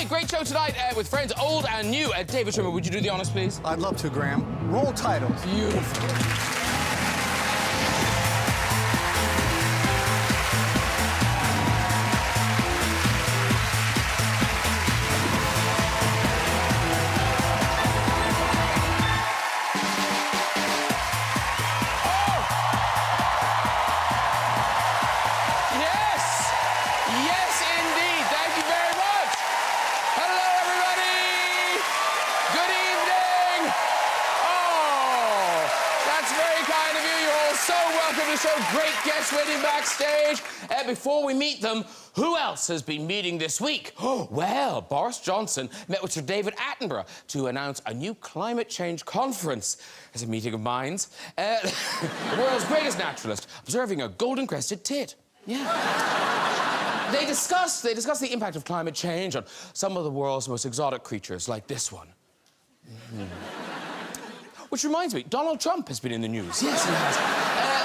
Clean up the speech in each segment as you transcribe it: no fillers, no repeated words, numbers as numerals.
Right, great show tonight with friends old and new. David Schwimmer, would you do the honours, please? I'd love to, Graham. Roll titles. Beautiful. Show. Great guests waiting backstage. Before we meet them, who else has been meeting this week? Oh, well, Boris Johnson met with Sir David Attenborough to announce a new climate change conference. As a meeting of minds, the world's greatest naturalist observing a golden-crested tit. Yeah. They discussed the impact of climate change on some of the world's most exotic creatures, like this one. Which reminds me, Donald Trump has been in the news. Yes, he has.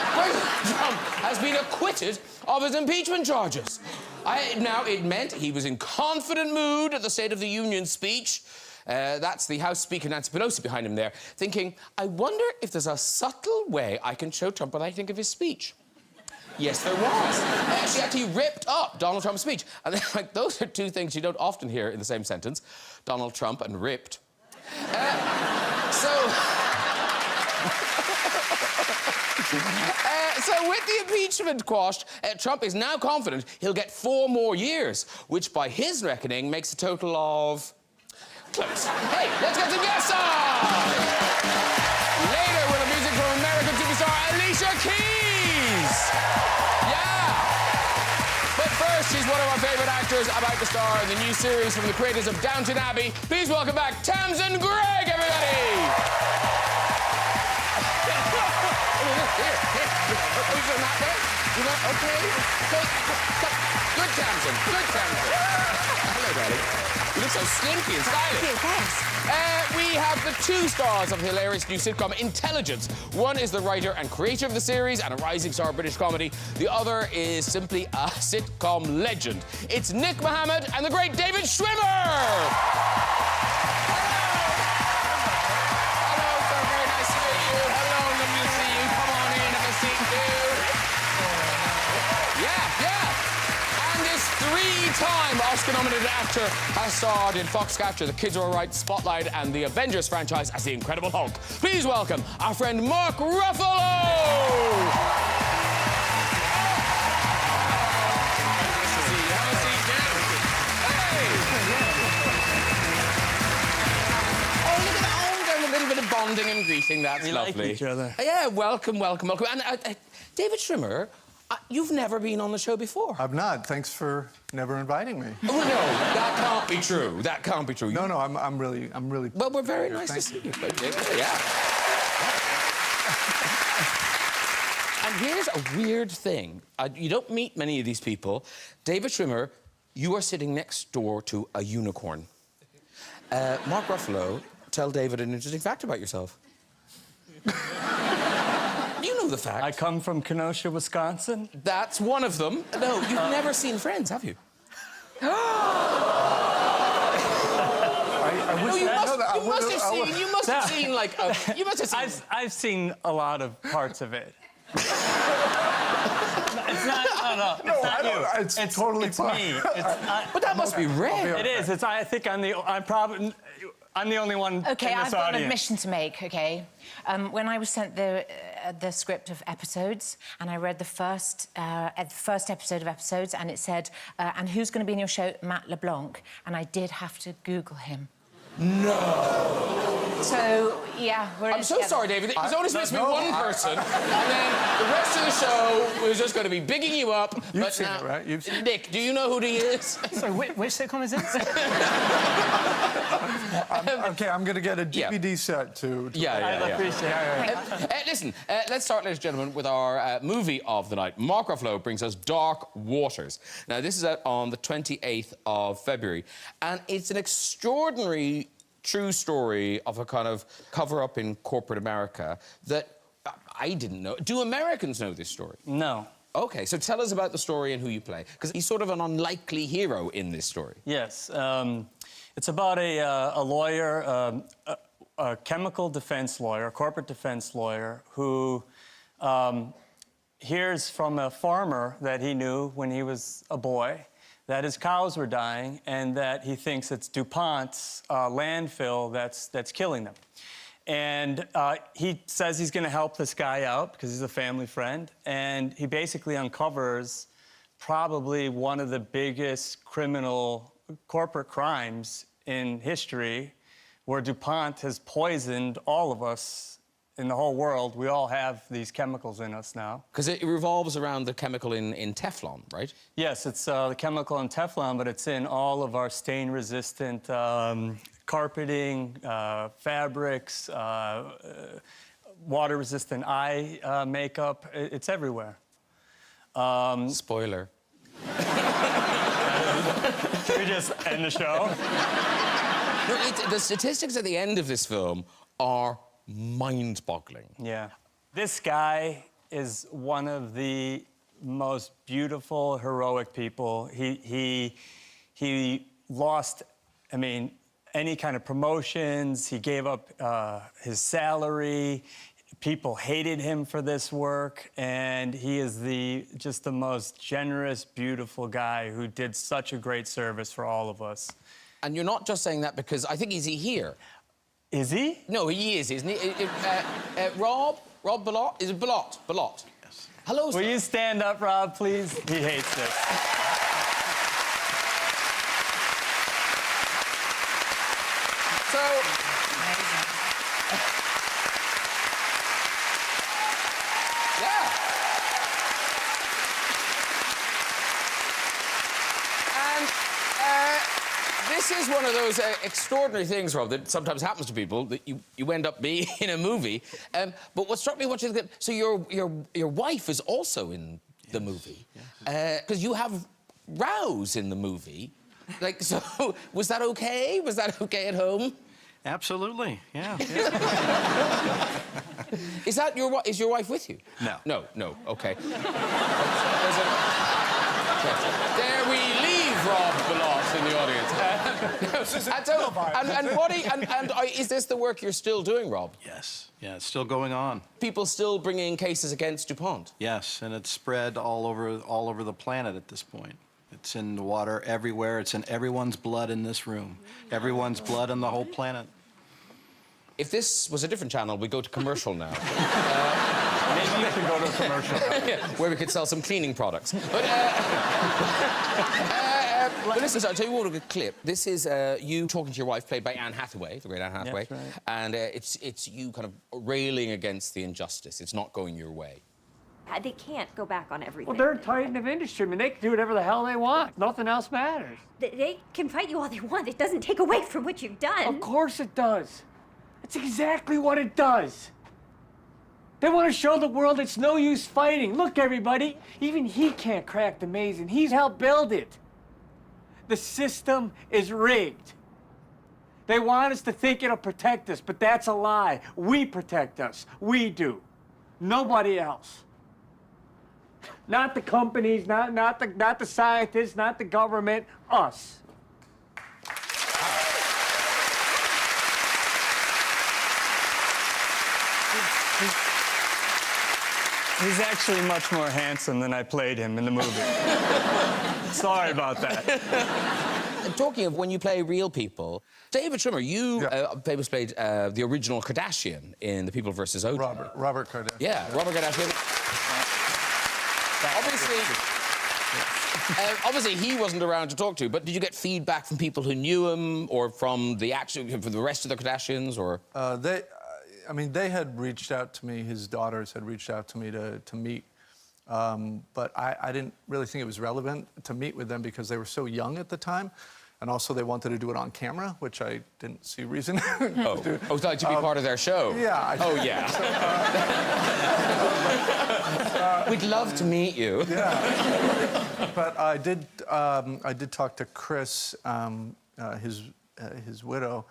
President Trump has been acquitted of his impeachment charges. Now, it meant he was in confident mood at the State of the Union speech. That's the House Speaker, Nancy Pelosi, behind him there, thinking, I wonder if there's a subtle way I can show Trump what I think of his speech. Yes, there was. She actually ripped up Donald Trump's speech. And like, those are two things you don't often hear in the same sentence. Donald Trump and ripped. So with the impeachment quashed, Trump is now confident he'll get 4 more years, which by his reckoning makes a total of... close. Hey, let's get some guests on! Later, we'll have music from American superstar Alicia Keys! Yeah! But first, she's one of our favourite actors about to star in the new series from the creators of Downton Abbey. Please welcome back Tamsin Greig, everybody! Okay. Good, Tamsin. Good, Tamsin. Hello, darling. You look so slinky and stylish. Thank you, thanks. We have the 2 stars of the hilarious new sitcom Intelligence. One is the writer and creator of the series and a rising star of British comedy. The other is simply a sitcom legend. It's Nick Mohammed and the great David Schwimmer! Three-time Oscar-nominated actor has starred in Foxcatcher, The Kids Are All Right, Spotlight, and the Avengers franchise as the Incredible Hulk. Please welcome our friend Mark Ruffalo! Nice to see you. Have a seat down. Hey! Oh, look at that. Oh, a little bit of bonding and greeting. That's lovely. We like each other. Yeah, welcome, welcome, welcome. And David Schwimmer, you've never been on the show before. I've not. Thanks for never inviting me. Oh, no, that can't be true. That can't be true. No, I'm really... Well, we're very nice to see you. Yeah. And here's a weird thing. You don't meet many of these people. David Schwimmer, you are sitting next door to a unicorn. Mark Ruffalo, tell David an interesting fact about yourself. You know the fact. I come from Kenosha, Wisconsin. That's one of them. No, you've never seen Friends, have you? I wish you must have seen like you must have seen. I've seen a lot of parts of it. It's not. No, it's not you. It's totally it's fine. me. It's not, but that must be rare. It is. It's. I think I'm the only one Okay, in this I've got an audience. admission to make, OK? When I was sent the script of episodes, and I read the first episode of episodes, and it said, and who's going to be in your show? Matt LeBlanc. And I did have to Google him. No. So, yeah, we're I'm so sorry, David. It was only supposed to be one person, and then the rest of the show was just going to be bigging you up. You've seen it, right? You've seen Nick, do you know who he is? Sorry, which sitcom is this? Okay, I'm going to get a DVD set to I appreciate it. Listen, let's start, ladies and gentlemen, with our movie of the night. Mark Ruffalo brings us Dark Waters. Now, this is out on the 28th of February, and it's an extraordinary true story of a kind of cover-up in corporate America that I didn't know. Do Americans know this story? No. OK, so tell us about the story and who you play, because he's sort of an unlikely hero in this story. Yes. It's about a lawyer, a chemical defense lawyer, a corporate defense lawyer, who hears from a farmer that he knew when he was a boy that his cows were dying and that he thinks it's DuPont's landfill that's killing them. And he says he's going to help this guy out because he's a family friend. And he basically uncovers probably one of the biggest criminal corporate crimes in history, where DuPont has poisoned all of us in the whole world. We all have these chemicals in us now. Because it revolves around the chemical in Teflon, right? Yes, it's the chemical in Teflon, but it's in all of our stain-resistant carpeting, fabrics, water-resistant eye makeup. It's everywhere. Spoiler. Should we just end the show? No, the statistics at the end of this film are mind-boggling. Yeah. This guy is one of the most beautiful, heroic people. He lost, I mean, any kind of promotions. He gave up his salary. People hated him for this work, and he is just the most generous, beautiful guy who did such a great service for all of us. And you're not just saying that because I think, is he here? Is he? No, he is, isn't he? Rob Ballot? Is it Ballot? Ballot. Yes. Hello, sir. Will you stand up, Rob, please? He hates this. So... yeah. And this is one of those extraordinary things, Rob, that sometimes happens to people, that you end up being in a movie. But what struck me watching the... So your wife is also in the movie. Because you have rows in the movie. Like, so, was that okay? Was that okay at home? Absolutely, yeah. Is your wife with you? No. No, okay. There we leave Rob Ballot in the audience. Is this the work you're still doing, Rob? Yes, yeah, it's still going on. People still bringing cases against DuPont? Yes, and it's spread all over the planet at this point. It's in the water everywhere. It's in everyone's blood in this room. Everyone's blood on the whole planet. If this was a different channel, we'd go to commercial now. Maybe you could go to a commercial. Yeah, where we could sell some cleaning products. But listen, I'll tell you what, a good clip. This is you talking to your wife, played by Anne Hathaway, the great Anne Hathaway. That's right. And it's you kind of railing against the injustice. It's not going your way. They can't go back on everything. Well, they're a titan of industry. I mean, they can do whatever the hell they want. Nothing else matters. They can fight you all they want. It doesn't take away from what you've done. Of course it does. That's exactly what it does. They want to show the world it's no use fighting. Look, everybody, even he can't crack the maze, and he's helped build it. The system is rigged. They want us to think it'll protect us, but that's a lie. We protect us. We do. Nobody else. Not the companies, not the scientists, not the government, us. He's actually much more handsome than I played him in the movie. Sorry about that. And talking of when you play real people, David Schwimmer, you played the original Kardashian in The People vs. O.J. Robert Kardashian. Yeah, Robert Kardashian. Obviously, he wasn't around to talk to, but did you get feedback from people who knew him, or from the rest of the Kardashians, or? I mean, they had reached out to me. His daughters had reached out to me to meet, but I didn't really think it was relevant to meet with them because they were so young at the time, and also they wanted to do it on camera, which I didn't see reason to do. Oh, to be part of their show. Yeah. Yeah. We'd love to meet you. Yeah. But I did talk to Chris, his widow,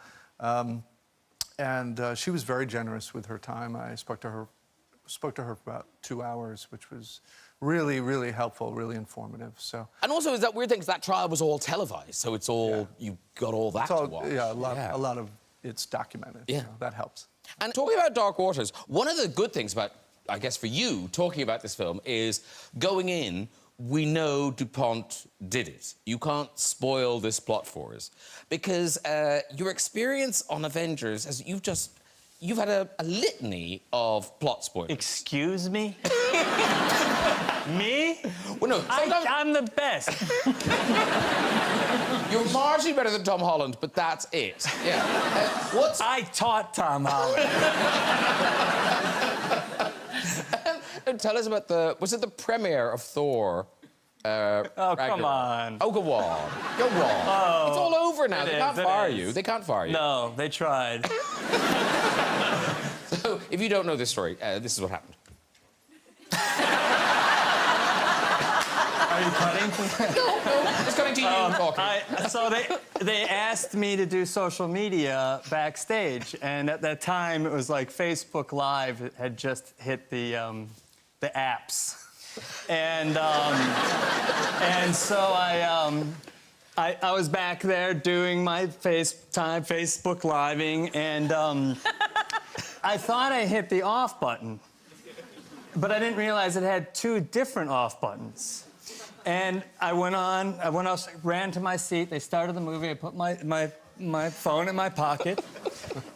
and she was very generous with her time. I spoke to her for about 2 hours, which was really, really helpful, really informative. So And also, is that weird thing? 'Cause that trial was all televised, so it's all you got all that it's all, to watch. yeah, a lot of it's documented. Yeah. You know, that helps. And talking about Dark Waters, one of the good things about, I guess, for you talking about this film is going in. We know DuPont did it. You can't spoil this plot for us because your experience on Avengers, as you've had a litany of plot spoilers. Excuse me? Me? Well, no, I'm the best. you're marginally better than Tom Holland, but that's it. Yeah. I taught Tom Holland. Tell us about was it the premiere of Thor? Oh, come Ragnarok? on. Oh, go on. Go on. Oh, it's all over now. it They can't is, it fire is. you. They can't fire you. No, they tried. So, if you don't know this story, this is what happened. Are you cutting? It's coming to you talking. So they asked me to do social media backstage, and at that time it was like Facebook Live had just hit the apps, and so I was back there doing my Facebook Living, and I thought I hit the off button, but I didn't realize it had 2 different off buttons. And I went out, ran to my seat. They started the movie. I put my phone in my pocket.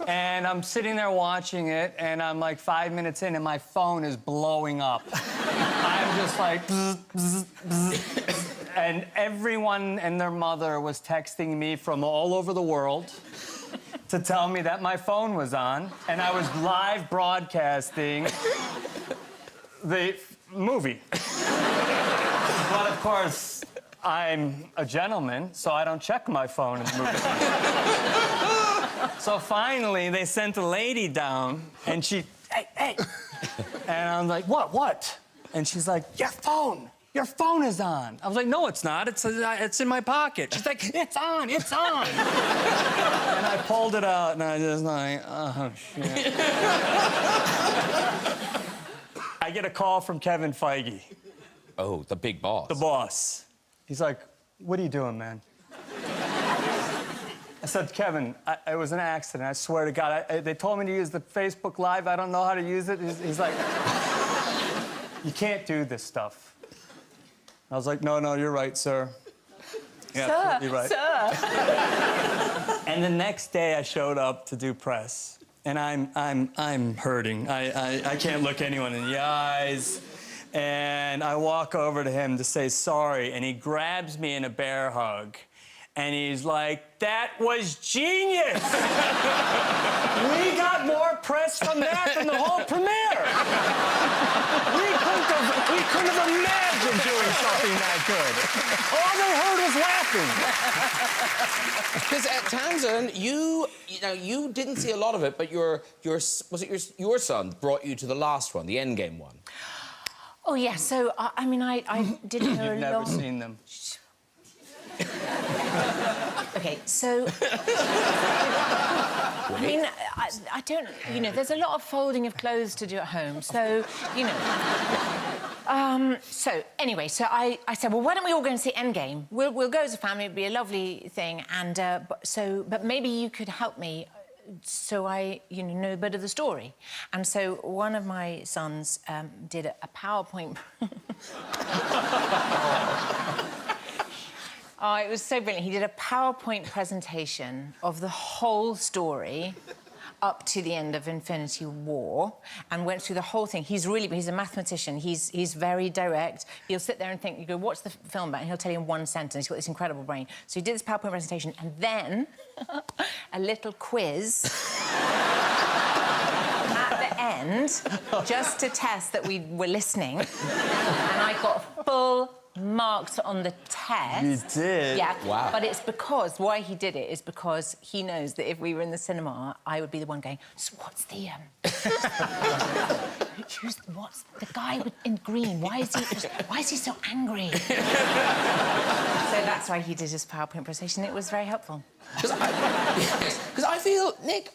And I'm sitting there watching it, and I'm like 5 minutes in, and my phone is blowing up. I'm just like, bzz, bzz, bzz. And everyone and their mother was texting me from all over the world to tell me that my phone was on, and I was live broadcasting the movie. But of course, I'm a gentleman, so I don't check my phone in the movie. So finally, they sent a lady down, and she, hey. And I'm like, what? And she's like, your phone is on. I was like, no, it's not. It's in my pocket. She's like, it's on. And I pulled it out, and I just like, oh, shit. I get a call from Kevin Feige. Oh, the big boss. The boss. He's like, what are you doing, man? I said, Kevin, it was an accident. I swear to God. They told me to use the Facebook Live. I don't know how to use it. He's like, you can't do this stuff. I was like, no, you're right, sir. You're absolutely right. Sir. And the next day, I showed up to do press, and I'm hurting. I can't look anyone in the eyes. And I walk over to him to say sorry, and he grabs me in a bear hug. And he's like, that was genius! We got more press from that than the whole premiere! We couldn't have imagined doing something that good. All they heard was laughing. Because Tamsin, you didn't see a lot of it, but your son brought you to the last one, the Endgame one. Oh, yeah, so, I mean, I didn't know a lot... Never seen them. OK, so... I mean, I don't... You know, there's a lot of folding of clothes to do at home, so, you know... So, anyway, so I said, well, why don't we all go and see Endgame? We'll go as a family, it'd be a lovely thing, and, but maybe you could help me so I, know a bit of the story. And so one of my sons did a PowerPoint... Oh, it was so brilliant. He did a PowerPoint presentation of the whole story up to the end of Infinity War and went through the whole thing. He's a mathematician. He's very direct. He'll sit there and think, you go, what's the film about? And he'll tell you in one sentence. He's got this incredible brain. So he did this PowerPoint presentation and then a little quiz at the end just to test that we were listening. And I got full marks on the test. You did? Yeah. Wow. But it's because, why he did it is because he knows that if we were in the cinema, I would be the one going, so what's the, what's the guy in green? Why is he so angry? So that's why he did his PowerPoint presentation. It was very helpful. Because I feel, Nick,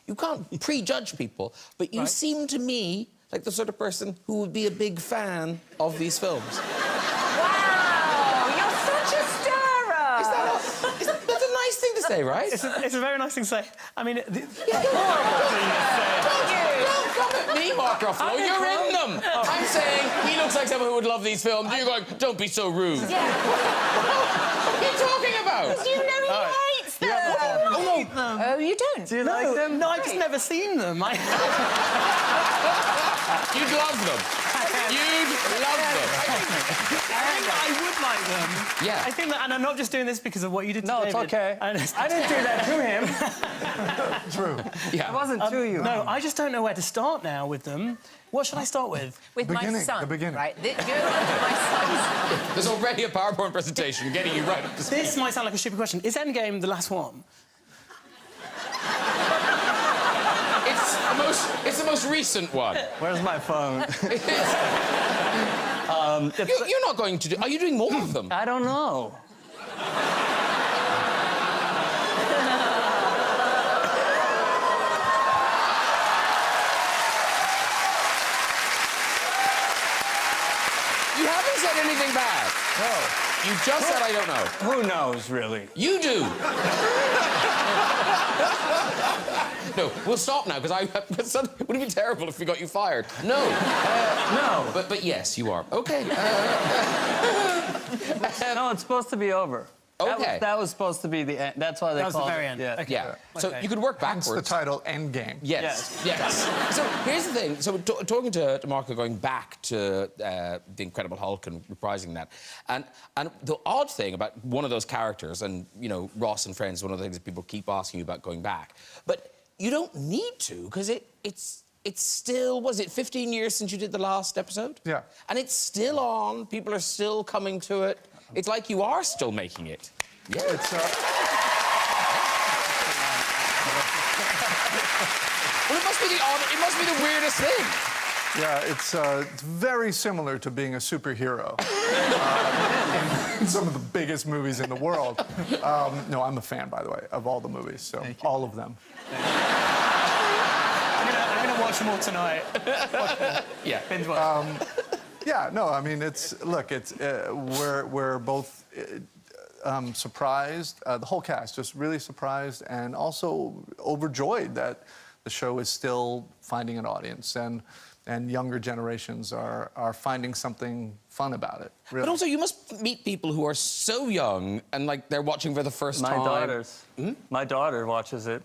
you can't prejudge people, but you seem to me like the sort of person who would be a big fan of these films. Wow, you're such a stirrer. That's a nice thing to say, right? It's a very nice thing to say. I mean, Don't come at me, Mark Ruffalo. You're in them. I'm saying he looks like someone who would love these films. You're going, don't be so rude. Yeah. What are you talking about? You know he hates them. Oh, you don't? do you like them? No, I've just never seen them. You'd love them. You'd love them. I would like them. Yeah. I think that, and I'm not just doing this because of what you did to No, David. it's okay. I didn't do that to him. True. Yeah. It wasn't to you. No, I just don't know where to start now with them. What should I start with? With my Beginning, son. the beginning. Right? You're under my son's... There's already a PowerPoint presentation getting you right up to speed. This might sound like a stupid question. Is Endgame the last one? It's the most recent one. Where's my phone? You're not going to do... Are you doing more of them? I don't know. You haven't said anything bad. No. You just said I don't know. Who knows, really? You do. No, we'll stop now, because it would be terrible if we got you fired. No. No. But yes, you are. Okay. No, it's supposed to be over. Okay. That was supposed to be the end. That's why they That was the called very it. end. Yeah. Okay. Yeah. So Okay. you could work Hence backwards. the title Endgame. Yes. So here's the thing. So talking to Marco, going back to the Incredible Hulk and reprising that, and the odd thing about one of those characters, and you know Ross and Friends, one of the things that people keep asking you about going back, but you don't need to, because it's still, was it 15 years since you did the last episode? Yeah. And it's still on. People are still coming to it. It's like you are still making it. Yeah. It's, Well, it must be the weirdest thing. yeah, it's very similar to being a superhero in some of the biggest movies in the world. No, I'm a fan, by the way, of all the movies, so all of them. I'm gonna watch them all tonight. Yeah. Binge watch. Yeah, no, I mean, we're both surprised, the whole cast, just really surprised and also overjoyed that the show is still finding an audience and younger generations are finding something fun about it. Really. But also, you must meet people who are so young and like they're watching for the first My time. daughters. My daughter watches it.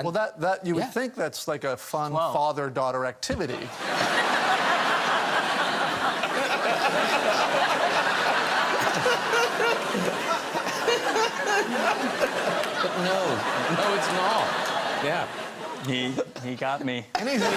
Well, that you would Yeah. think that's like a fun Wow. father-daughter activity. But no, it's not. Yeah. He got me. Very good.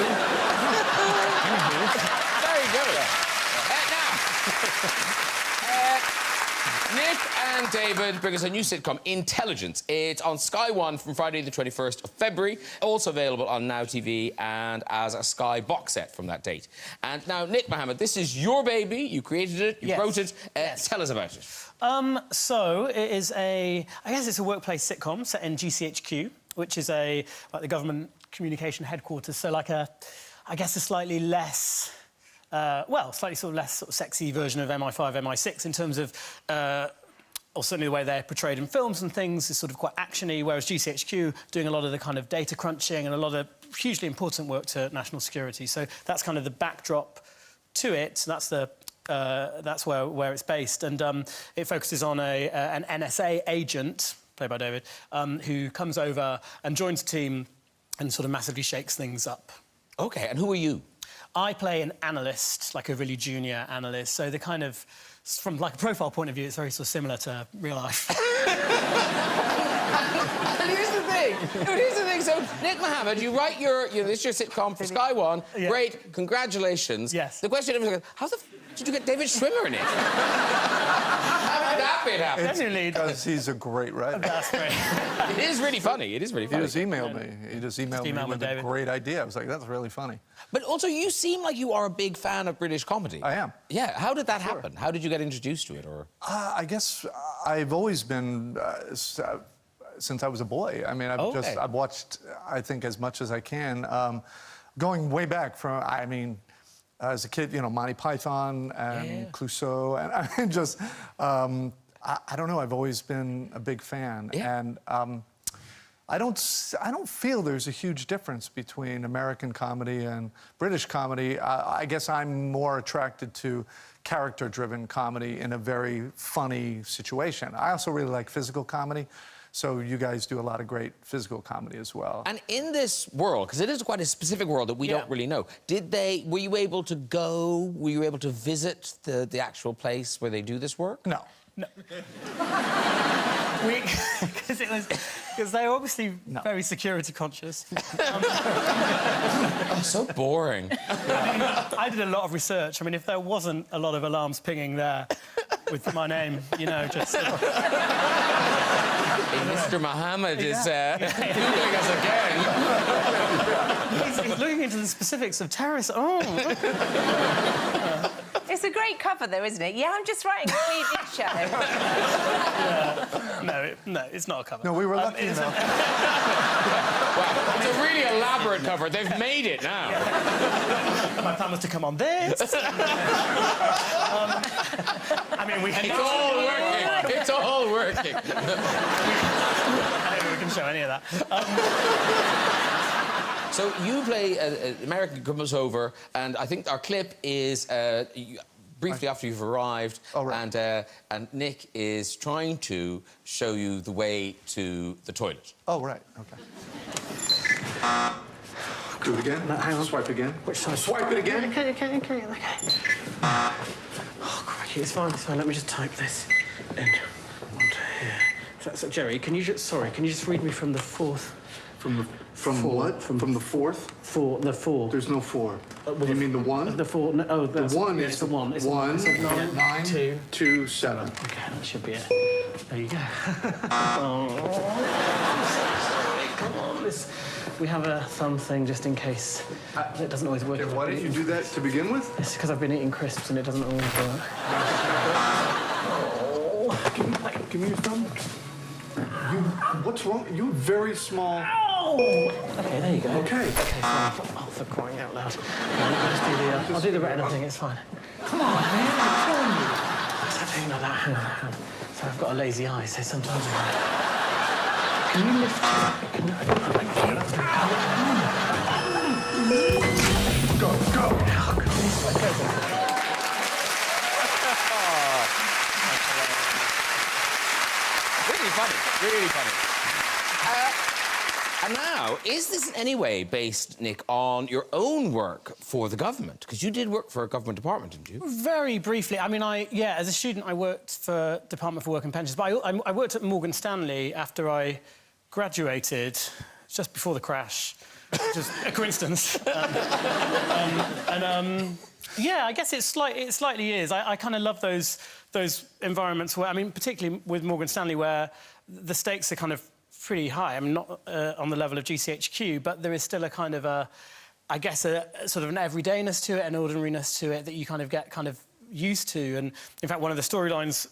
Nick and David bring us a new sitcom, Intelligence. It's on Sky One from Friday the 21st of February. Also available on Now TV and as a Sky box set from that date. And now, Nick, Mohammed, this is your baby. You created it. You Yes. wrote it. Tell us about it. So it is I guess it's a workplace sitcom set in GCHQ, which is like the government communication headquarters. So like I guess a slightly less, slightly sort of less sort of sexy version of MI5, MI6 in terms of, or certainly the way they're portrayed in films and things is sort of quite actiony, whereas GCHQ doing a lot of the kind of data crunching and a lot of hugely important work to national security. So that's kind of the backdrop to it. That's where it's based, and it focuses on an NSA agent, played by David, who comes over and joins the team and sort of massively shakes things up. OK, and who are you? I play an analyst, like a really junior analyst, so the kind of, from like a profile point of view, it's very sort of similar to real life. And here's the thing. So, Nick Mohammed, you write this is your sitcom for Sky One. Yeah. Great, congratulations. Yes. The question is, how the did you get David Schwimmer in it? How did that bit happen? Genuinely, Because he's a great writer. that's great. It is really funny. It is really He funny. just emailed me. He just emailed me emailed with David. a great idea. I was like, that's really funny. But also, you seem like you are a big fan of British comedy. I am. Yeah. How did that happen? How did you get introduced to it? Or I guess I've always been since I was a boy. I mean, I've watched, I think, as much as I can. going way back from, I mean, as a kid, you know, Monty Python and Clouseau, and I mean, just, I don't know, I've always been a big fan. Yeah. And I don't feel there's a huge difference between American comedy and British comedy. I guess I'm more attracted to character-driven comedy in a very funny situation. I also really like physical comedy. So you guys do a lot of great physical comedy as well. And in this world, because it is quite a specific world that we don't really know, were you able to go, were you able to visit the actual place where they do this work? No. No. Because they're obviously very security conscious. Oh, so boring. I did a lot of research. I mean, if there wasn't a lot of alarms pinging there with my name, you know, just... Mr. Mohammed is fooling us again. He's looking into the specifics of terrorists. Oh. It's a great cover, though, isn't it? Yeah, I'm just writing a TV show. No, it's not a cover. No, we were lucky enough. Wow, it's a really elaborate cover. They've made it now. My plan was to come on this. I mean, we can... It's all working. It's all working. I don't think we can show any of that. So you play American Comes Over, and I think our clip is briefly after you've arrived, and Nick is trying to show you the way to the toilet. Oh, right, okay. Do it again? No, hang on. Swipe again. Which side? Swipe it again? Okay. Oh, crikey, it's fine. Let me just type this in onto here. So, Jerry, can you just read me from the fourth? From what? From the fourth? The four. There's no four. You mean the one? The four. No, oh, the one is the one. It's one, nine, 2, 2, 7. Okay, that should be it. There you go. Come on, we have a thumb thing just in case. It doesn't always work. Okay, why didn't you do that to begin with? It's because I've been eating crisps and it doesn't always work. Give me your thumb. What's wrong? You're very small. Okay, there you go. Okay. Fine. Oh, for crying out loud. I'll do the retina thing, it's fine. Come on, man, I'm telling you. Stop doing like that. Hang on. So I've got a lazy eye, so sometimes Can you lift Go. Really funny. And now, is this in any way based, Nick, on your own work for the government? Because you did work for a government department, didn't you? Very briefly. I mean, as a student, I worked for Department for Work and Pensions, but I worked at Morgan Stanley after I graduated, just before the crash, just a coincidence. Yeah, I guess it slightly is. I kind of love those environments where, I mean, particularly with Morgan Stanley, where the stakes are kind of pretty high. I mean, not on the level of GCHQ, but there is still a kind of I guess, a sort of an everydayness to it, an ordinariness to it that you kind of get used to. And in fact, one of the storylines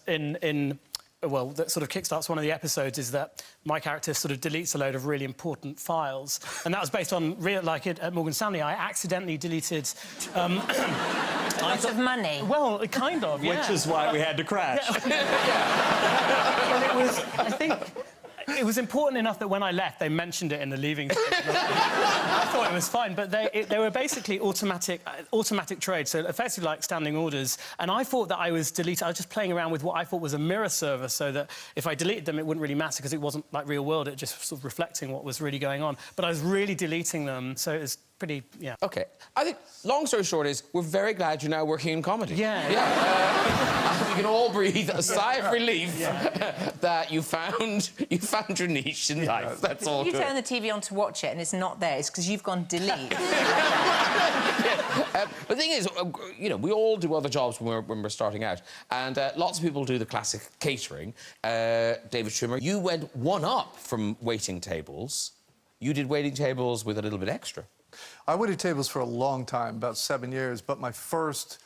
that sort of kickstarts one of the episodes is that my character sort of deletes a load of really important files, and that was based on at Morgan Stanley, I accidentally deleted. Lots of money. Well, kind of, yeah. Which is why we had to crash. Well, I think it was important enough that when I left, they mentioned it in the leaving statement. I thought it was fine, but they were basically automatic trade, so effectively like standing orders. And I thought that I was just playing around with what I thought was a mirror server, so that if I deleted them, it wouldn't really matter because it wasn't like real world. It just sort of reflecting what was really going on. But I was really deleting them, so it was pretty, yeah. OK. I think, long story short is, we're very glad you're now working in comedy. Yeah. We can all breathe a sigh of relief that you found your niche in life. That's all You good. turn the TV on to watch it and it's not there. It's because you've gone delete. The thing is, you know, we all do other jobs when we're starting out, and lots of people do the classic catering. David Schwimmer, you went one up from waiting tables. You did waiting tables with a little bit extra. I waited tables for a long time, about 7 years, but my first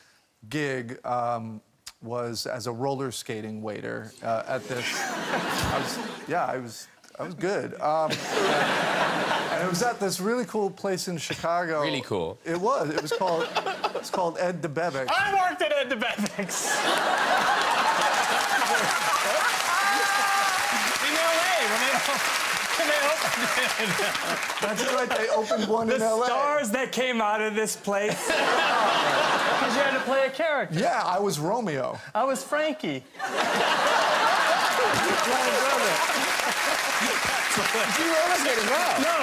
gig was as a roller skating waiter at this. was good. And it was at this really cool place in Chicago. Really cool. It was. It was called Ed DeBevick's. I worked at Ed DeBevick's. In L.A. when they opened it. That's right. They opened one in The L.A. stars that came out of this place. Because you had to play a character. Yeah, I was Romeo. I was Frankie. You roller skate as well? No.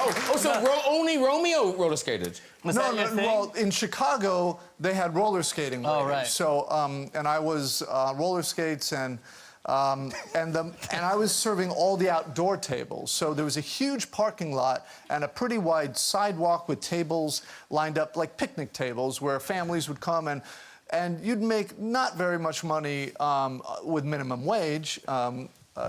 Oh, so only Romeo roller skated? Was that your thing? Well, in Chicago, they had roller skating. Oh, later. right. So, and I was roller skates and I was serving all the outdoor tables. So there was a huge parking lot and a pretty wide sidewalk with tables lined up like picnic tables where families would come and you'd make not very much money with minimum wage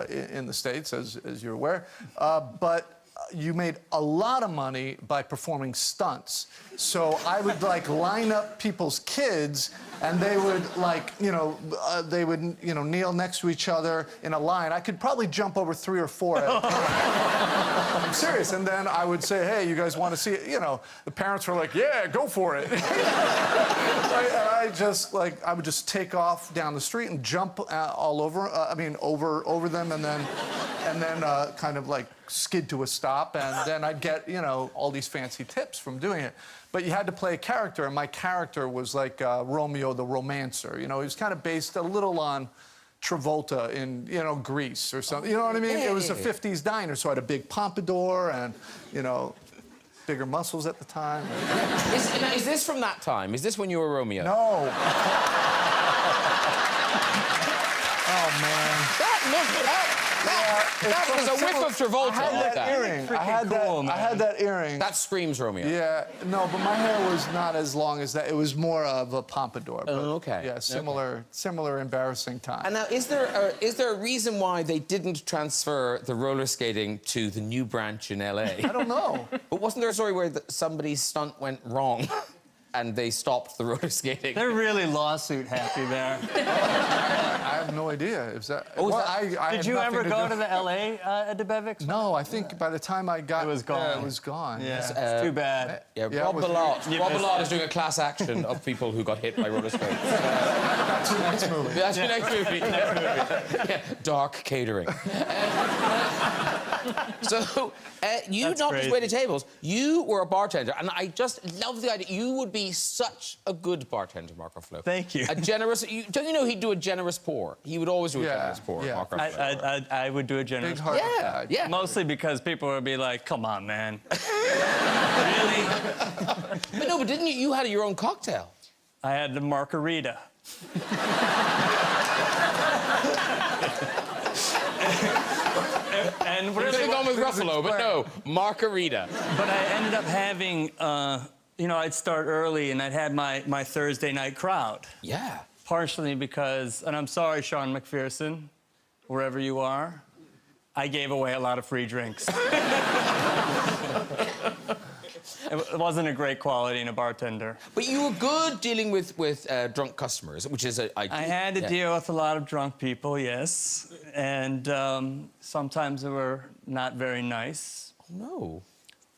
in the States, as you're aware, but you made a lot of money by performing stunts. So I would like line up people's kids and they would like, kneel next to each other in a line. I could probably jump over 3 or 4 at a time. I'm serious. And then I would say, hey, you guys want to see it? The parents were like, yeah, go for it. And I would just take off down the street and jump all over, over them and then kind of like skid to a stop, and then I'd get, all these fancy tips from doing it. But you had to play a character, and my character was like Romeo the Romancer. He was kind of based a little on Travolta in, Grease or something. You know what I mean? It was a 50s diner, so I had a big pompadour and, bigger muscles at the time. Is this from that time? Is this when you were Romeo? No. Oh, man. That was a whiff of Travolta. I had that earring. I had that earring. That screams Romeo. Yeah, no, but my hair was not as long as that. It was more of a pompadour. But, okay. Yeah, similar embarrassing time. And now, is there a reason why they didn't transfer the roller skating to the new branch in LA? I don't know. But wasn't there a story where somebody's stunt went wrong and they stopped the roller skating? They're really lawsuit happy there. I have no idea. Is that? Did you ever go to the LA at DeBevick's? No, I think by the time I got it was gone. It was gone. Yeah, it's too bad. Rob Ballard is doing a class action of people who got hit by roller skates. That's your next movie. That's your next movie. Yeah, dark catering. So you not just waited tables. You were a bartender, and I just love the idea. You would be such a good bartender, Mark Ruffalo. Thank you. A generous. Don't you know he'd do a generous pour? He would always do a generous pour. Yeah. Mark Ruffalo. I would do a generous Big heart. Yeah. Mostly because people would be like, come on, man. Really? But didn't you? You had your own cocktail. I had the margarita. And You could have gone with Ruffalo, but no, margarita. But I ended up having, I'd start early and I'd have my Thursday night crowd. Yeah. Partially because, and I'm sorry, Sean McPherson, wherever you are, I gave away a lot of free drinks. It wasn't a great quality in a bartender. But you were good dealing with drunk customers, which is I had to deal with a lot of drunk people, yes. And sometimes they were not very nice. Oh, no.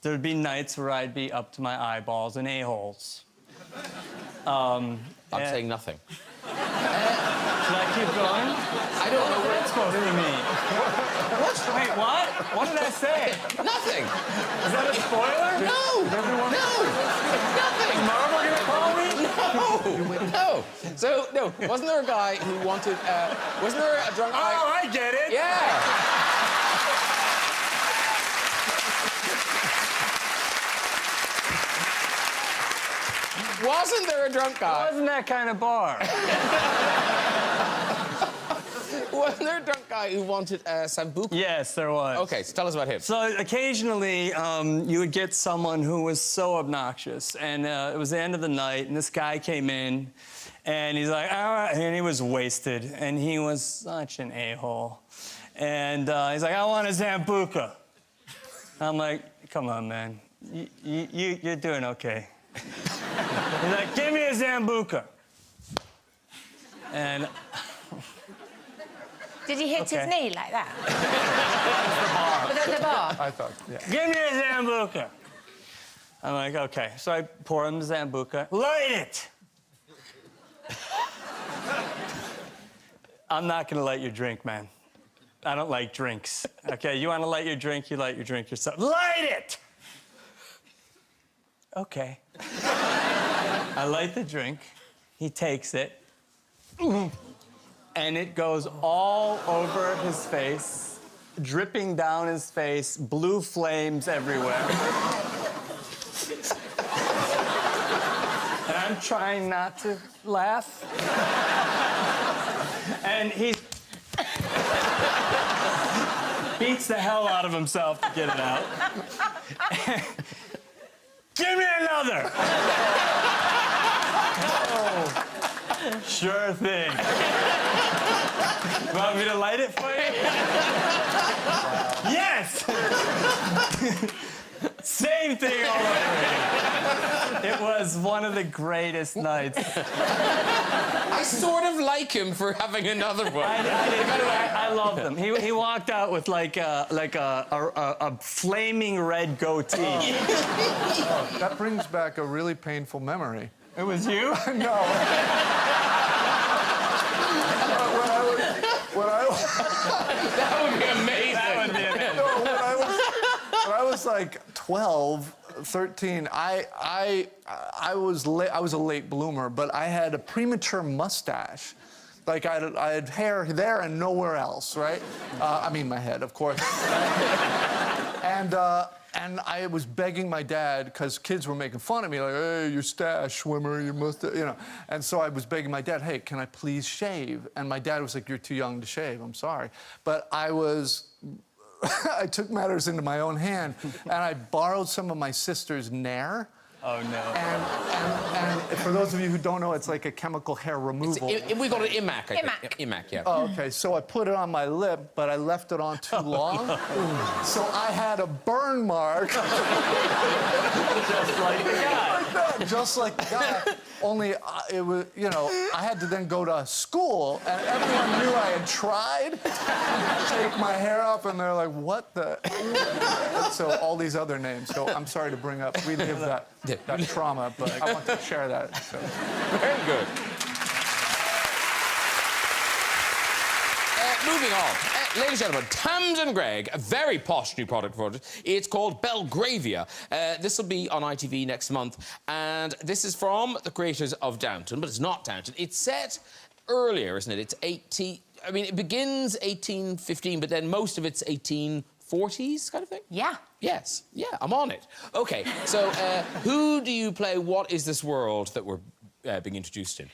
There'd be nights where I'd be up to my eyeballs in a-holes. I'm saying nothing. Should I keep going? I don't know what it's What do you mean? What? Wait, what? What did I say? Nothing. Is that a spoiler? No. Nothing. Nothing. No. So, no, wasn't there a guy who wanted, wasn't there a drunk guy? Oh, I get it. Yeah. Wasn't there a drunk guy? It wasn't that kind of bar. Wasn't there a drunk guy who wanted sambuca? Yes, there was. Okay, so tell us about him. So occasionally, you would get someone who was so obnoxious, and it was the end of the night, and this guy came in, and he's like, all right, and he was wasted, and he was such an a-hole. And he's like, I want a sambuca. I'm like, come on, man. You're doing okay. He's like, give me a sambuca. And... Did he hit his knee like that? I thought, yeah. Give me a Zambuca. I'm like, okay. So I pour him the Zambuca. Light it! I'm not gonna light your drink, man. I don't like drinks. Okay, you wanna light your drink, you light your drink yourself. Light it! Okay. I light the drink. He takes it. And it goes all over his face, dripping down his face, blue flames everywhere. And I'm trying not to laugh. And he beats the hell out of himself to get it out. Give me another! Oh, sure thing. You want me to light it for you? Yes! Same thing all over again. It was one of the greatest nights. I sort of like him for having another one. I loved him. He walked out with like a flaming red goatee. Oh, that brings back a really painful memory. It was you? No. That would be amazing. That would be amazing. No, when I was like 12, 13, I was a late bloomer, but I had a premature mustache. Like I had hair there and nowhere else, right? I mean my head, of course. And I was begging my dad, because kids were making fun of me, like, hey, your stash, Schwimmer, you must, you know. And so I was begging my dad, hey, can I please shave? And my dad was like, you're too young to shave, I'm sorry. But I I took matters into my own hand, and I borrowed some of my sister's Nair. Oh, no. And for those of you who don't know, it's like a chemical hair removal. We got an Imac, I think. Imac. Imac, yeah. Oh, okay, so I put it on my lip, but I left it on too long. So I had a burn mark. Just like the guy. Like that, just like the guy. Only it was, you know, I had to then go to school, and everyone knew I had tried to take my hair off, and they're like, what the? And so all these other names. So I'm sorry to relive that trauma, but I want to share that. So. Very good. Moving on. Ladies and gentlemen, Tamsin Greig, a very posh new product for us. It's called Belgravia. This will be on ITV next month. And this is from the creators of Downton, but it's not Downton. It's set earlier, isn't it? It's 18... I mean, it begins 1815, but then most of it's 1840s kind of thing? Yeah. Yes. Yeah, I'm on it. OK, so who do you play? What is this world that we're being introduced in?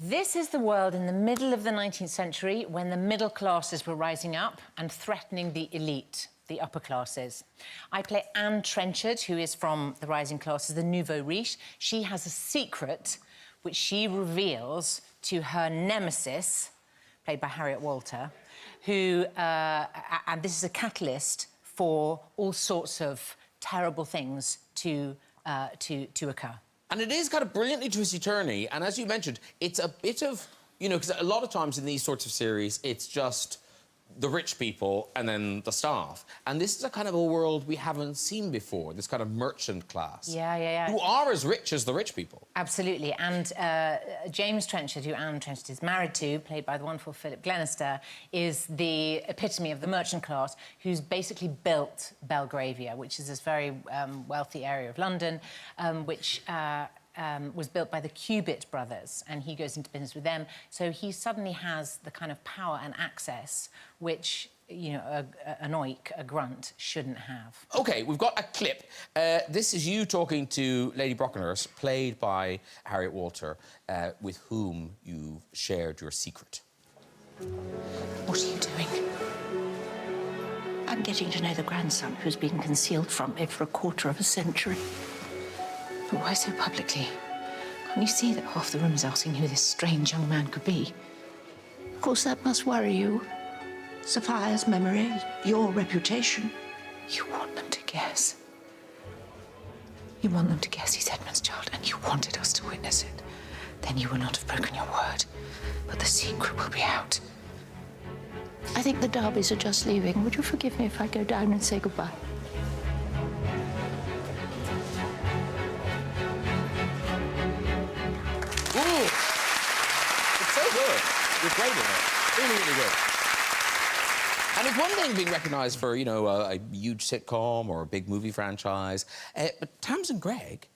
This is the world in the middle of the 19th century when the middle classes were rising up and threatening the elite, the upper classes. I play Anne Trenchard, who is from the rising classes, the nouveau riche. She has a secret which she reveals to her nemesis, played by Harriet Walter, who... and this is a catalyst for all sorts of terrible things to occur. And it is kind of brilliantly twisty-turny, and as you mentioned, it's a bit of, you know, because a lot of times in these sorts of series, it's just the rich people and then the staff. And this is a kind of a world we haven't seen before, this kind of merchant class. Yeah. Who are as rich as the rich people. Absolutely. And James Trenchard, who Anne Trenchard is married to, played by the wonderful Philip Glenister, is the epitome of the merchant class who's basically built Belgravia, which is this very wealthy area of London, which... was built by the Cubitt brothers, and he goes into business with them. So he suddenly has the kind of power and access which, you know, an oik, a grunt, shouldn't have. OK, we've got a clip. This is you talking to Lady Brockenhurst, played by Harriet Walter, with whom you've shared your secret. What are you doing? I'm getting to know the grandson who's been concealed from me for a quarter of a century. But why so publicly? Can't you see that half the room is asking who this strange young man could be? Of course, that must worry you. Sophia's memory, your reputation. You want them to guess. You want them to guess he's Edmund's child, and you wanted us to witness it. Then you will not have broken your word. But the secret will be out. I think the Darbys are just leaving. Would you forgive me if I go down and say goodbye? Ooh. It's so good. You're great in it. Really, really good. And it's one thing being recognised for, you know, a huge sitcom or a big movie franchise, but Tamsin Greig,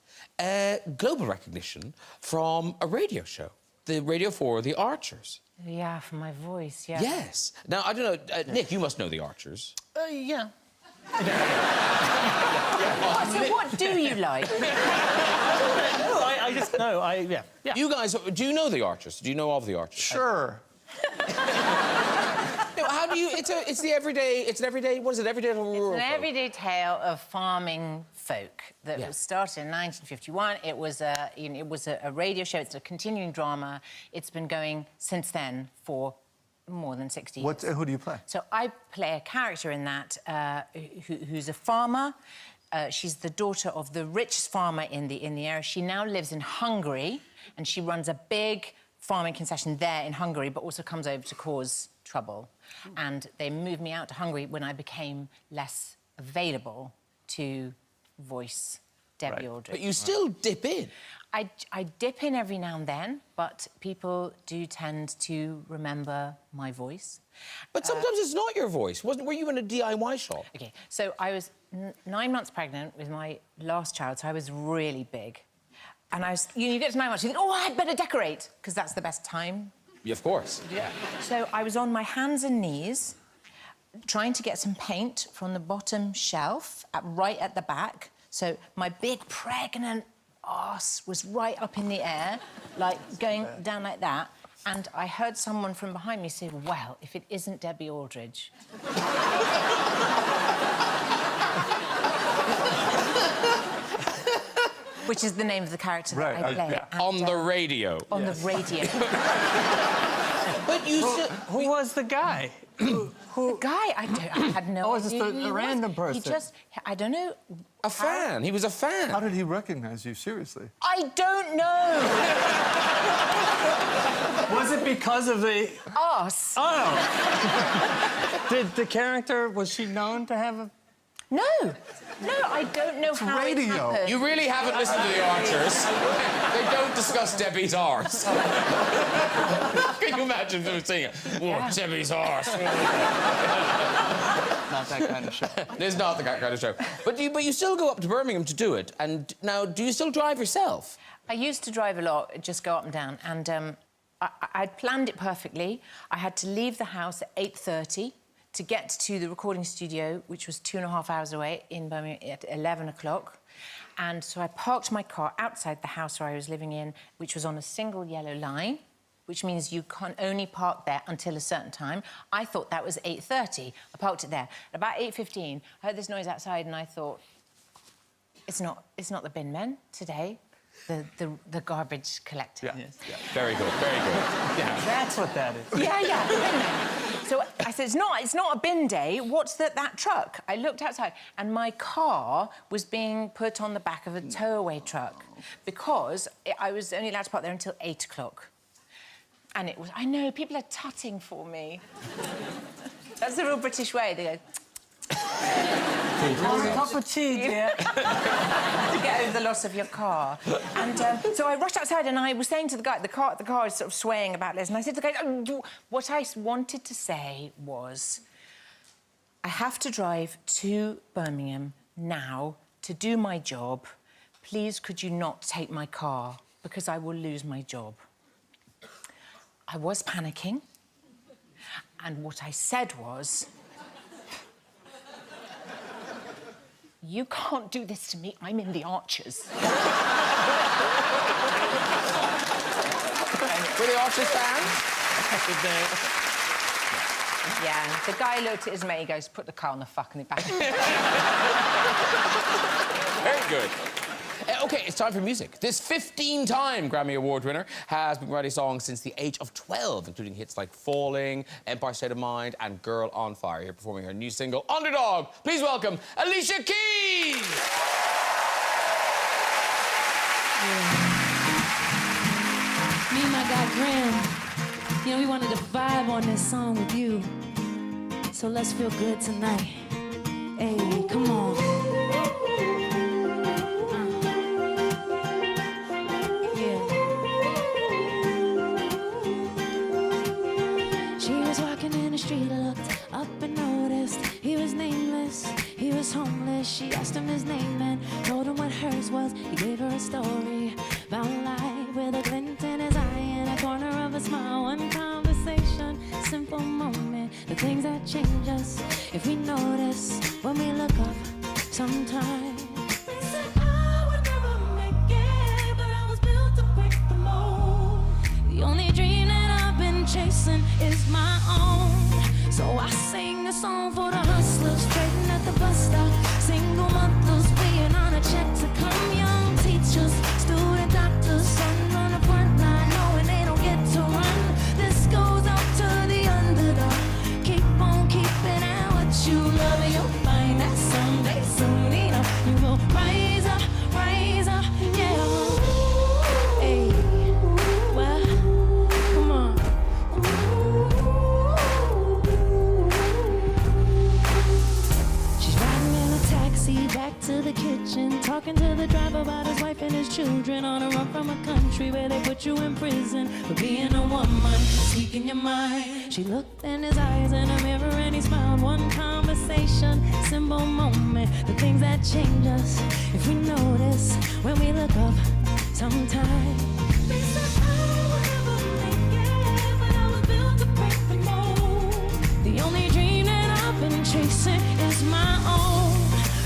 global recognition from a radio show, the Radio 4, The Archers. Yeah, for my voice, yeah. Yes. Now, I don't know, Nick, you must know The Archers. Yeah. So what do you like? No, I just know. Yeah. You guys, do you know The Archers? Do you know of The Archers? Sure. No, how do you? It's the everyday. It's an everyday. What is it? Everyday rural. It's an folk. everyday tale of farming folk that was started in 1951. It was a radio show. It's a continuing drama. It's been going since then for more than 60 years. Who do you play? So I play a character in that who's a farmer. She's the daughter of the richest farmer in the area. She now lives in Hungary, and she runs a big farming concession there in Hungary, but also comes over to cause trouble. And they moved me out to Hungary when I became less available to voice Debbie Aldrich. But you still dip in. I dip in every now and then, but people do tend to remember my voice. But sometimes it's not your voice. Were you in a DIY shop? OK, so I was 9 months pregnant with my last child, so I was really big. And I was, you get to 9 months, you think, oh, I'd better decorate, because that's the best time. Yeah, of course. Yeah. So I was on my hands and knees, trying to get some paint from the bottom shelf, right at the back. So my big, pregnant arse was right up in the air, like going down like that. And I heard someone from behind me say, well, if it isn't Debbie Aldrich. Which is the name of the character that I play. And, on the radio. On the radio. But you still... Who was the guy? The guy? I had no idea. Oh, it's just a random person. He just... I don't know... A fan. He was a fan. How did he recognize you, seriously? I don't know. Was it because of the... Arse. Oh! Did the character... Was she known to have a... No. No, I don't know how it happened. You really haven't listened to The Archers. They don't discuss Debbie's arse. Can you imagine them singing, oh, Debbie's arse? Not that kind of show. It's not that kind of show. But you still go up to Birmingham to do it. And now, do you still drive yourself? I used to drive a lot, just go up and down. And I'd planned it perfectly. I had to leave the house at 8:30 to get to the recording studio, which was 2.5 hours away in Birmingham at 11 o'clock. And so I parked my car outside the house where I was living in, which was on a single yellow line, which means you can only park there until a certain time. I thought that was 8:30. I parked it there. At about 8:15, I heard this noise outside, and I thought, it's not the bin men today. The garbage collector. Yeah. Very good, very good. Yeah, that's what that is. Yeah, bin men. So I said, it's not a bin day. What's that truck? I looked outside, and my car was being put on the back of a tow-away truck because I was only allowed to park there until 8 o'clock. And it was, I know, people are tutting for me. That's the real British way. They go... Cup of tea, dear. to get over the loss of your car. And so I rushed outside, and I was saying to the guy, the car is sort of swaying about this, and I said to the guy, what I wanted to say was, I have to drive to Birmingham now to do my job. Please, could you not take my car, because I will lose my job. I was panicking, and what I said was, you can't do this to me. I'm in The Archers. Were the Archers fans? Yeah, the guy looked at his mate, he goes, put the car on the fucking back. Very good. OK, it's time for music. This 15-time Grammy Award winner has been writing songs since the age of 12, including hits like Falling, Empire State of Mind, and Girl on Fire. Here performing her new single, Underdog. Please welcome Alicia Keys! Me and my guy Graham, we wanted to vibe on this song with you. so let's feel good tonight. Hey, come on. Yeah. She was walking in the street, looked up and noticed he was nameless, he was homeless. She asked him his name and told him what hers was. He gave her a story about life with a glint in his eye and a corner of a smile. One conversation, simple moment, the things that change us if we notice when we look up sometimes. They said I would never make it, but I was built to break the mold. The only dream that I've been chasing is my own. So I sing a song for the hustlers trading at the bus stop, single mothers waiting on a check to come, young teachers, student doctors, sons on the front line knowing they don't get to run. This goes out to the underdog. Keep on keeping at what you love and you'll find that someday soon enough you will rise up, yeah. Hey, well, come on. She's riding in a taxi back to the kitchen, talking to the driver about his wife and his children on a run from a country where they put you in prison for being a woman, speaking your mind. She looked in his eyes in a mirror and he smiled. One conversation, simple moment, the things that change us if we notice when we look up sometime. They said I would never make it, but I was built to break the mold. The only dream that I've been chasing is my own.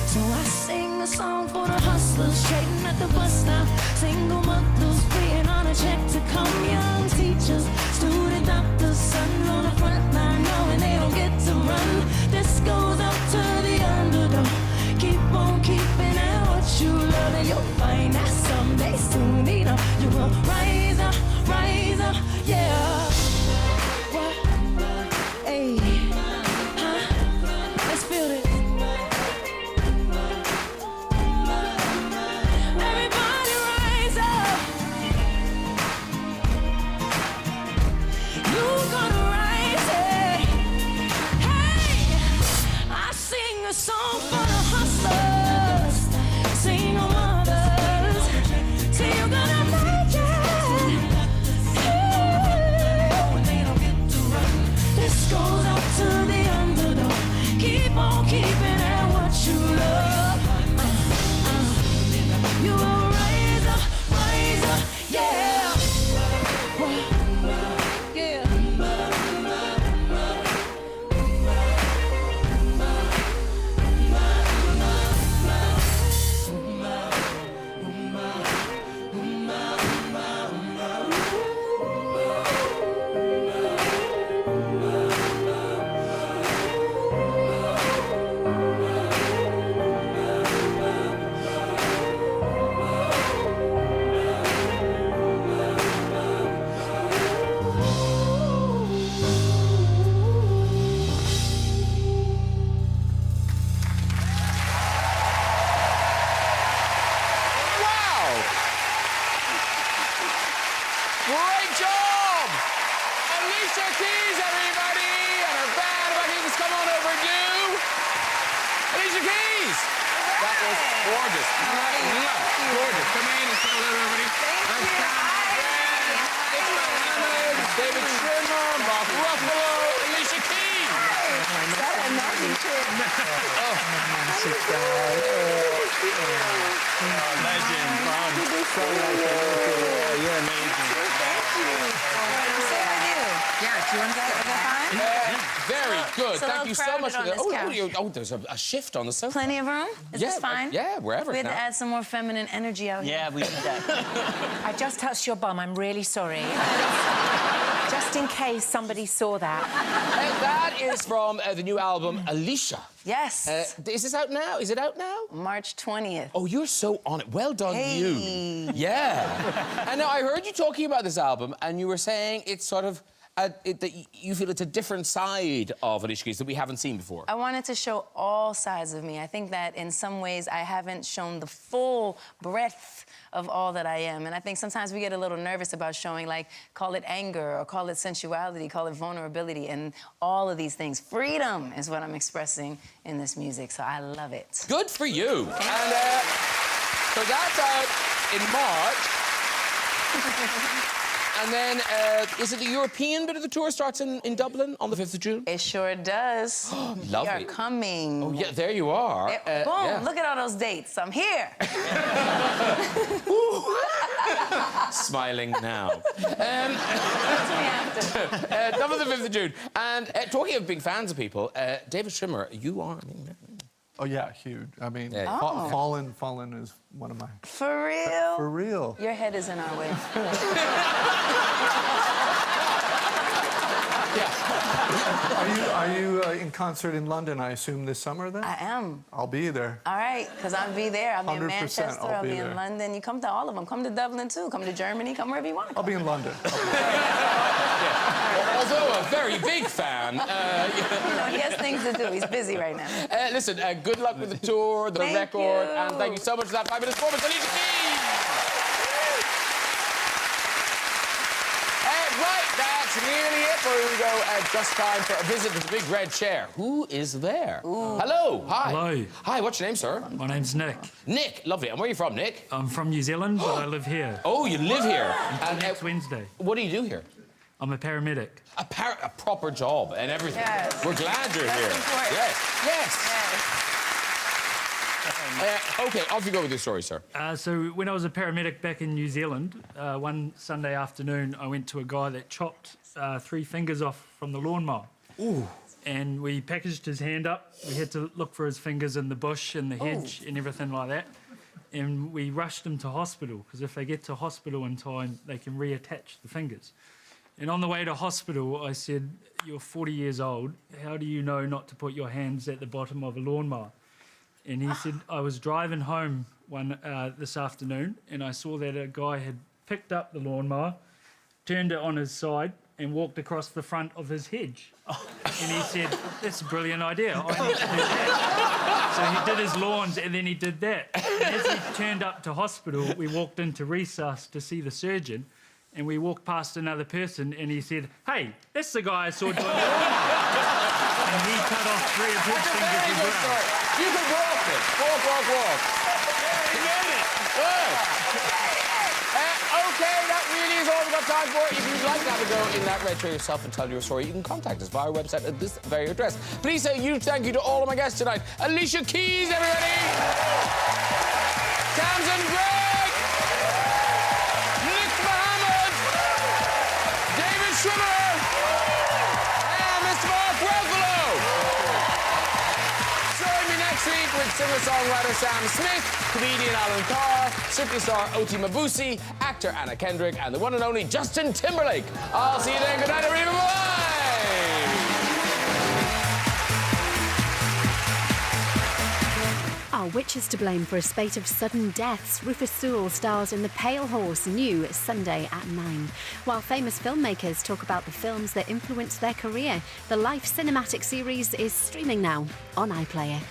So I sing a song for the hustlers trading at the bus stop, single mothers waiting on a check to come, young teachers, student doctors, sons on the front line knowing they don't get to run. This goes out to the underdog. Keep on keeping at what you love and you'll find that someday soon enough you will rise up, yeah. What? Hey, huh? Let's feel it. Everybody rise up. You gonna rise it. Hey, I sing a song for the hustlers, single mothers. Say you're gonna make it. This goes out to the underdog. Keep on keeping at what you love. You will rise up, yeah. Yeah. Wow! Great job! Alicia Keys, everybody, and her band. If I can just come on over and do. Alicia Keys! That was gorgeous. Gorgeous. Come in and say hello to everybody. Thank you. Mohammed, David Schwimmer, Ruffalo, Alicia Keys. Legend. You're amazing. Yeah, do you want to go fine? Very good. It's a Thank little you so much for crowded that. on this couch. There's a shift on the sofa. Plenty of room? Is this fine? Yeah, wherever. We had to now. add some more feminine energy out here. Yeah, we did that. I just touched your bum. I'm really sorry. Just in case somebody saw that. That is from the new album, Alicia. Yes. Is this out now? Is it out now? March 20th. Oh, you're so on it. Well done, Hey. you. Yeah. And now I heard you talking about this album, and you were saying it's sort of that you feel it's a different side of Alicia Keys that we haven't seen before? I wanted to show all sides of me. I think that in some ways I haven't shown the full breadth of all that I am. And I think sometimes we get a little nervous about showing, like, call it anger or call it sensuality, call it vulnerability, and all of these things. Freedom is what I'm expressing in this music, so I love it. Good for you. And so that's out in March. And then, is it the European bit of the tour starts in Dublin on the 5th of June? It sure does. Lovely. We are coming. Oh, yeah, there you are. Boom, yeah. look at all those dates. I'm here. Smiling now. That's me after. Dublin the 5th of June. And talking of big fans of people, David Schwimmer, you are... Oh, yeah, huge. I mean, Yeah. Fallen is one of my... For real? For real. Your head is in our way. Are you in concert in London, I assume, this summer, then? I am. I'll be there. All right, because I'll be there. I'll be in 100% Manchester, I'll be in London. You come to all of them. Come to Dublin, too. Come to Germany. Come wherever you want to I'll be in London. Although a very big fan. You know, he has things to do. He's busy right now. Listen, good luck with the tour, the record, and thank you so much for that 5 minutes performance, Alicia Keys! Right, that's nearly it. Before we go, just time for a visit to the big red chair. Who is there? Ooh. Hello, hi. Hello. Hi, what's your name, sir? My name's Nick. Nick, lovely. And where are you from, Nick? I'm from New Zealand, but I live here. Oh, you live here? Until next Wednesday. What do you do here? I'm a paramedic. A proper job and everything. Yes. We're glad you're here. Important. Yes, yes. OK, off you go with your story, sir. So when I was a paramedic back in New Zealand, one Sunday afternoon, I went to a guy that chopped 3 fingers off from the lawnmower. Ooh. And we packaged his hand up. We had to look for his fingers in the bush and the hedge and everything like that. And we rushed him to hospital, because if they get to hospital in time, they can reattach the fingers. And on the way to hospital, I said, "You're 40 years old. How do you know not to put your hands at the bottom of a lawnmower?" And he said, "I was driving home this afternoon, and I saw that a guy had picked up the lawnmower, turned it on his side, and walked across the front of his hedge." And he said, "That's a brilliant idea. I need to do that." So he did his lawns, and then he did that. And as he turned up to hospital, we walked into resus to see the surgeon, and we walked past another person, and he said, "Hey, that's the guy I saw doing the lawnmower." And he cut off 3 of his fingers as well. You can walk it. Walk. You made it. Good. OK, that really is all we've got time for. If you'd like to have a go in that red chair yourself and tell your story, you can contact us via our website at this very address. Please say a huge thank you to all of my guests tonight. Alicia Keys, everybody. Tamsin, Greig. Mohammed. David Schwimmer. And Mr. Ruffalo. Join me next week with singer-songwriter Sam Smith, comedian Alan Carr, superstar Oti Mabuse, actor Anna Kendrick, and the one and only Justin Timberlake. I'll see you then. Good night, everybody. Bye. Are witches to blame for a spate of sudden deaths? Rufus Sewell stars in The Pale Horse, new Sunday at 9. While famous filmmakers talk about the films that influenced their career, the Life cinematic series is streaming now on iPlayer.